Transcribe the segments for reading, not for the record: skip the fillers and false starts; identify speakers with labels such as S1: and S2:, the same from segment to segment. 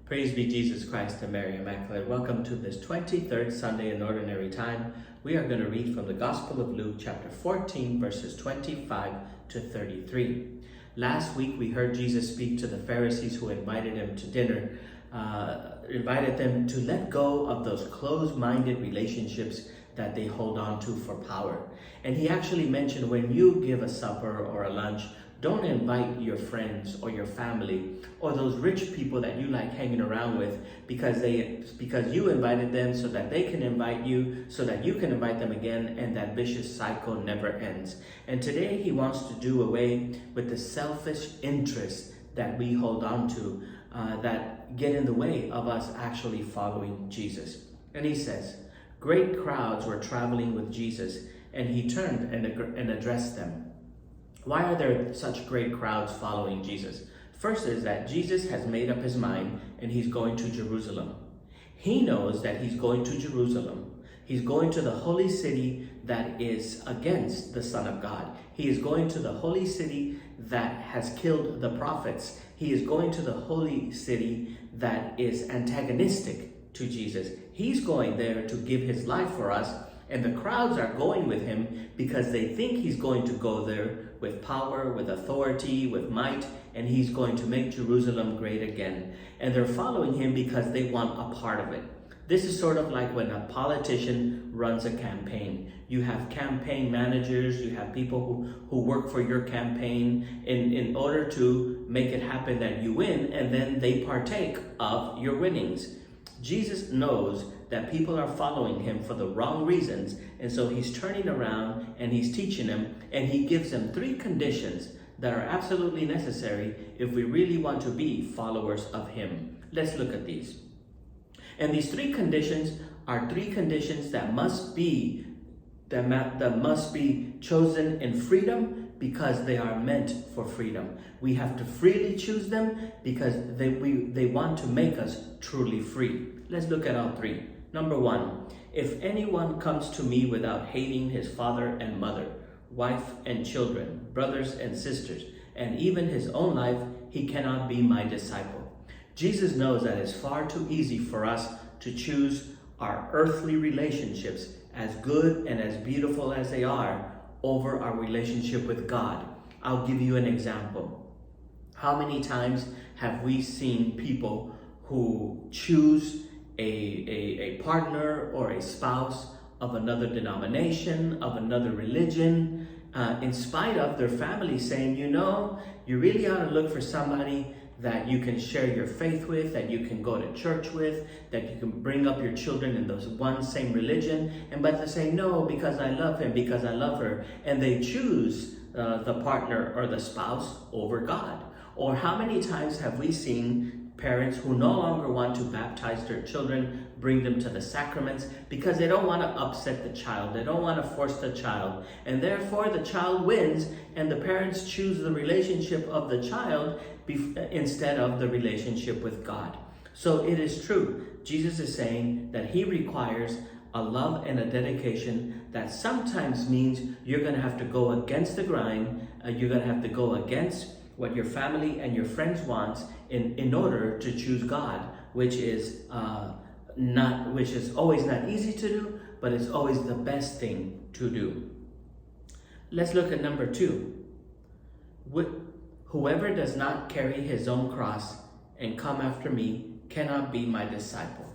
S1: Praise be Jesus Christ and Mary Immaculate. Welcome to this 23rd Sunday in Ordinary Time. We are going to read from the Gospel of Luke, chapter 14, verses 25 to 33. Last week we heard Jesus speak to the Pharisees who invited him to dinner, invited them to let go of those closed-minded relationships that they hold on to for power. And he actually mentioned when you give a supper or a lunch, don't invite your friends or your family or those rich people that you like hanging around with because you invited them so that they can invite you, so that you can invite them again, and that vicious cycle never ends. And today he wants to do away with the selfish interests that we hold on to that get in the way of us actually following Jesus. And he says, great crowds were traveling with Jesus, and he turned and addressed them. Why are there such great crowds following Jesus? First is that Jesus has made up his mind and he's going to Jerusalem. He knows that he's going to Jerusalem. He's going to the holy city that is against the Son of God. He is going to the holy city that has killed the prophets. He is going to the holy city that is antagonistic to Jesus. He's going there to give his life for us. And the crowds are going with him because they think he's going to go there with power, with authority, with might, and he's going to make Jerusalem great again. And they're following him because they want a part of it. This is sort of like when a politician runs a campaign. You have campaign managers, you have people who work for your campaign in order to make it happen that you win, and then they partake of your winnings. Jesus knows that people are following him for the wrong reasons, and so he's turning around and he's teaching them, and he gives them three conditions that are absolutely necessary if we really want to be followers of him. Let's look at these. And these three conditions are three conditions that must be chosen in freedom, because they are meant for freedom. We have to freely choose them because they want to make us truly free. Let's look at all three. Number one, if anyone comes to me without hating his father and mother, wife and children, brothers and sisters, and even his own life, he cannot be my disciple. Jesus knows that it's far too easy for us to choose our earthly relationships, as good and as beautiful as they are, over our relationship with God. I'll give you an example. How many times have we seen people who choose a partner or a spouse of another denomination, of another religion, in spite of their family saying, you really ought to look for somebody that you can share your faith with, that you can go to church with, that you can bring up your children in those one same religion, but they say, no, because I love him, because I love her, and they choose the partner or the spouse over God. Or how many times have we seen parents who no longer want to baptize their children, bring them to the sacraments, because they don't want to upset the child, they don't want to force the child, and therefore the child wins, and the parents choose the relationship of the child instead of the relationship with God. So it is true. Jesus is saying that he requires a love and a dedication that sometimes means you're going to have to go against the grind, you're going to have to go against what your family and your friends want in order to choose God, which is always not easy to do, but it's always the best thing to do. Let's look at number two. Whoever does not carry his own cross and come after me cannot be my disciple.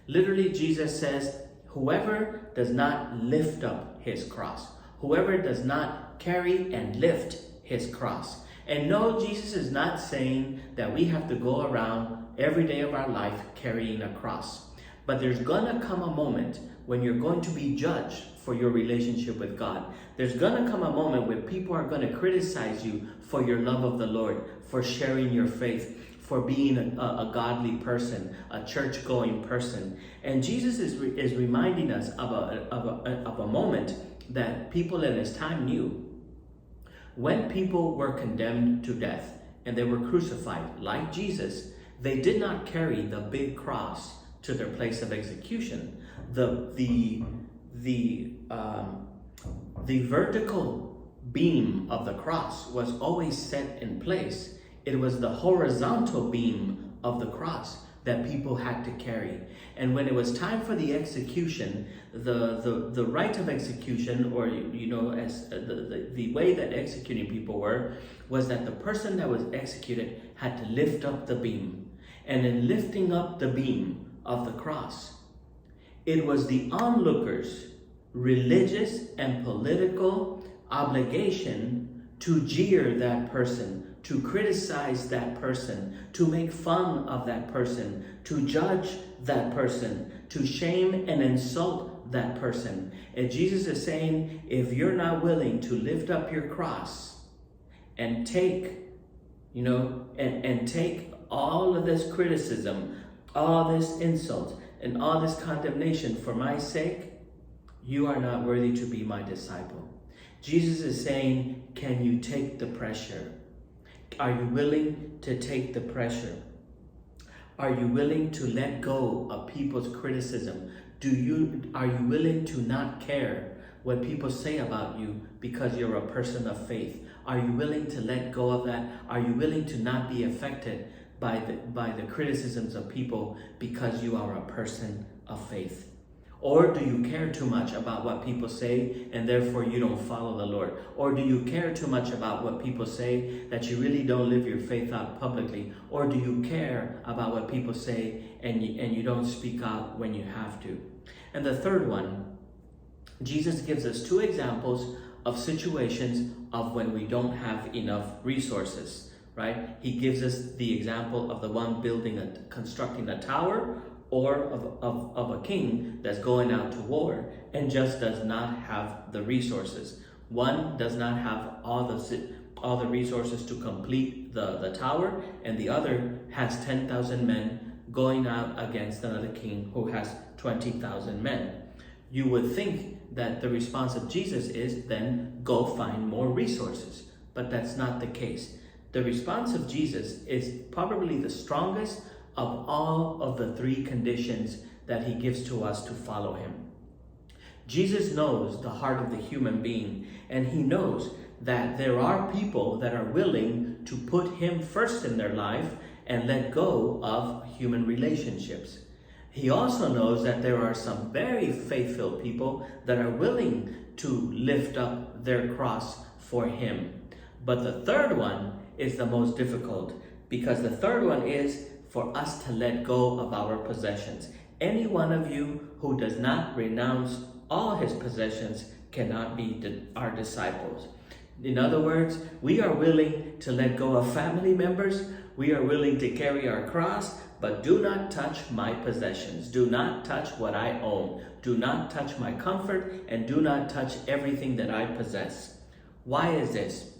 S1: Literally, Jesus says, whoever does not lift up his cross, whoever does not carry and lift his cross. And no, Jesus is not saying that we have to go around every day of our life carrying a cross. But there's going to come a moment when you're going to be judged for your relationship with God. There's going to come a moment when people are going to criticize you for your love of the Lord, for sharing your faith, for being a godly person, a church-going person. And Jesus is reminding us of a moment that people in his time knew. When people were condemned to death and they were crucified like Jesus, they did not carry the big cross to their place of execution. The vertical beam of the cross was always set in place. It was the horizontal beam of the cross that people had to carry. And when it was time for the execution, the rite of execution, or as the way that executing people were, was that the person that was executed had to lift up the beam. And in lifting up the beam of the cross, it was the onlookers' religious and political obligation to jeer that person, to criticize that person, to make fun of that person, to judge that person, to shame and insult that person. And Jesus is saying, if you're not willing to lift up your cross and take, and take all of this criticism, all this insult, and all this condemnation for my sake, you are not worthy to be my disciple. Jesus is saying, can you take the pressure? Are you willing to take the pressure? Are you willing to let go of people's criticism? Are you willing to not care what people say about you because you're a person of faith? Are you willing to let go of that? Are you willing to not be affected by the criticisms of people because you are a person of faith? Or do you care too much about what people say and therefore you don't follow the Lord? Or do you care too much about what people say that you really don't live your faith out publicly? Or do you care about what people say and you don't speak out when you have to? And the third one, Jesus gives us two examples of situations of when we don't have enough resources, right? He gives us the example of the one constructing a tower, or of a king that's going out to war and just does not have the resources. One does not have all the resources to complete the tower, and the other has 10,000 men going out against another king who has 20,000 men. You would think that the response of Jesus is then go find more resources, but that's not the case. The response of Jesus is probably the strongest of all of the three conditions that he gives to us to follow him. Jesus knows the heart of the human being, and he knows that there are people that are willing to put him first in their life and let go of human relationships. He also knows that there are some very faithful people that are willing to lift up their cross for him. But the third one is the most difficult, because the third one is for us to let go of our possessions. Any one of you who does not renounce all his possessions cannot be our disciples. In other words, we are willing to let go of family members. We are willing to carry our cross, but do not touch my possessions. Do not touch what I own. Do not touch my comfort, and do not touch everything that I possess. Why is this?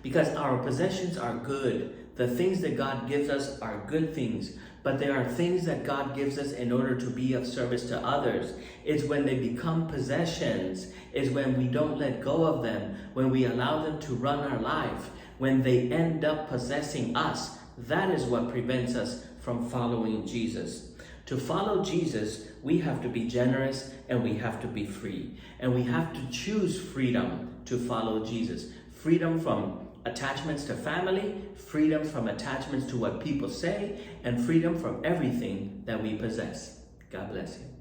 S1: Because our possessions are good. The things that God gives us are good things, but there are things that God gives us in order to be of service to others. It's when they become possessions, is when we don't let go of them, when we allow them to run our life, when they end up possessing us. That is what prevents us from following Jesus. To follow Jesus, we have to be generous and we have to be free. And we have to choose freedom to follow Jesus. Freedom from attachments to family, freedom from attachments to what people say, and freedom from everything that we possess. God bless you.